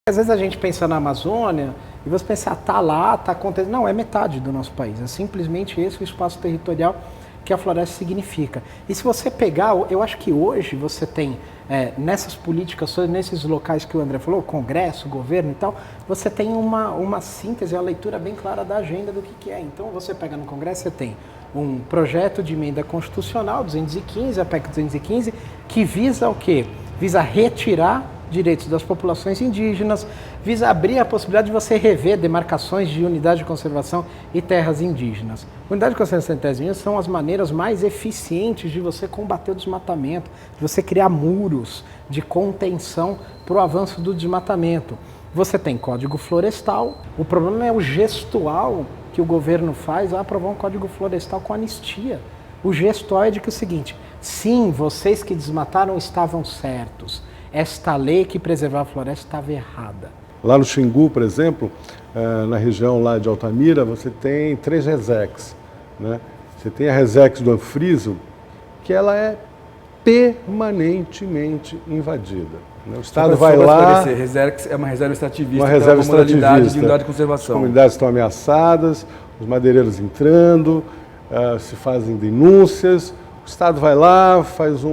Às vezes a gente pensa na Amazônia e você pensa, tá lá, tá acontecendo. Não, é metade do nosso país. É simplesmente esse o espaço territorial que a floresta significa. E se você pegar, eu acho que hoje você tem, nessas políticas, nesses locais que o André falou, Congresso, governo e tal, você tem uma síntese, uma leitura bem clara da agenda do que é. Então você pega no Congresso, você tem um projeto de emenda constitucional, 215, a PEC 215, que visa o quê? Visa retirar direitos das populações indígenas, visa abrir a possibilidade de você rever demarcações de unidade de conservação e terras indígenas. Unidade de conservação e terras indígenas são as maneiras mais eficientes de você combater o desmatamento, de você criar muros de contenção para o avanço do desmatamento. Você tem código florestal, o problema é o gestual que o governo faz a aprovar um código florestal com anistia. O gestual é de que é o seguinte, sim, vocês que desmataram estavam certos, esta lei que preservava a floresta estava errada. Lá no Xingu, por exemplo, na região lá de Altamira, você tem 3 resecs, né? Você tem a resex do Anfriso, que ela é permanentemente invadida. O Estado vai lá... Resex é uma reserva extrativista, uma reserva extrativista. Modalidade de unidade de conservação. As comunidades estão ameaçadas, os madeireiros entrando, se fazem denúncias. O Estado vai lá, faz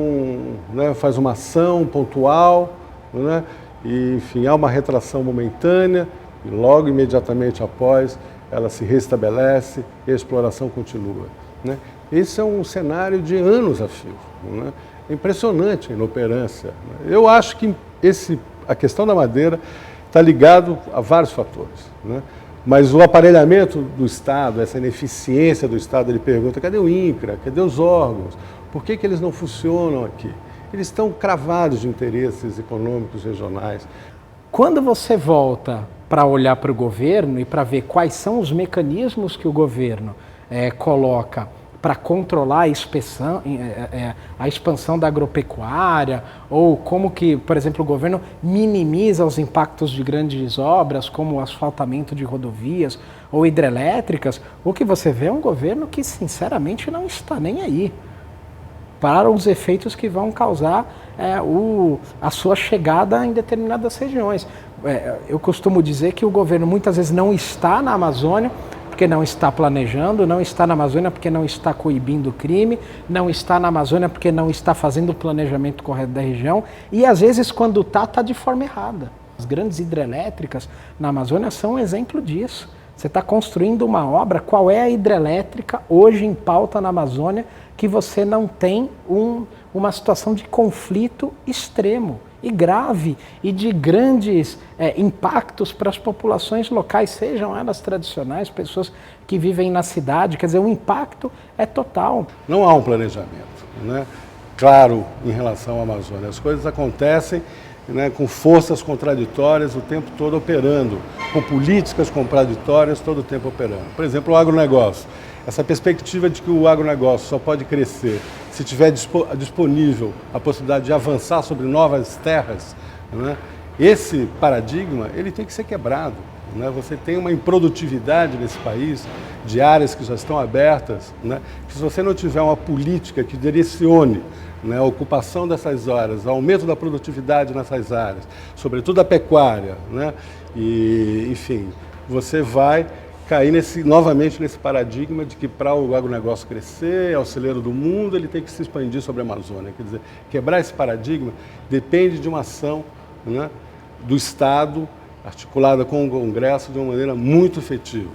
uma ação pontual, né? E, enfim, há uma retração momentânea e logo, imediatamente após, ela se restabelece e a exploração continua, né? Esse é um cenário de anos a fio, né? É impressionante a inoperância. Eu acho que a questão da madeira está ligado a vários fatores, né? Mas o aparelhamento do Estado, essa ineficiência do Estado, ele pergunta, cadê o INCRA, cadê os órgãos? Por que eles não funcionam aqui? Eles estão cravados de interesses econômicos regionais. Quando você volta para olhar para o governo e para ver quais são os mecanismos que o governo coloca para controlar a expansão da agropecuária, ou como que, por exemplo, o governo minimiza os impactos de grandes obras, como o asfaltamento de rodovias ou hidrelétricas, o que você vê é um governo que, sinceramente, não está nem aí para os efeitos que vão causar a sua chegada em determinadas regiões. Eu costumo dizer que o governo muitas vezes não está na Amazônia porque não está planejando, não está na Amazônia porque não está coibindo o crime, não está na Amazônia porque não está fazendo o planejamento correto da região e às vezes quando está de forma errada. As grandes hidrelétricas na Amazônia são um exemplo disso. Você está construindo uma obra, qual é a hidrelétrica hoje em pauta na Amazônia que você não tem uma situação de conflito extremo e grave e de grandes impactos para as populações locais, sejam elas tradicionais, pessoas que vivem na cidade, quer dizer, o impacto é total. Não há um planejamento, né? Claro, em relação à Amazônia. As coisas acontecem, né, com forças contraditórias o tempo todo operando, com políticas contraditórias todo o tempo operando. Por exemplo, o agronegócio. Essa perspectiva de que o agronegócio só pode crescer se tiver disponível a possibilidade de avançar sobre novas terras, né? Esse paradigma ele tem que ser quebrado, né? Você tem uma improdutividade nesse país de áreas que já estão abertas, né? Que se você não tiver uma política que direcione, né, a ocupação dessas áreas, o aumento da produtividade nessas áreas, sobretudo a pecuária, né? E, enfim, você vai cair novamente nesse paradigma de que para o agronegócio crescer, é o celeiro do mundo, ele tem que se expandir sobre a Amazônia. Quer dizer, quebrar esse paradigma depende de uma ação, né, do Estado, articulada com o Congresso de uma maneira muito efetiva.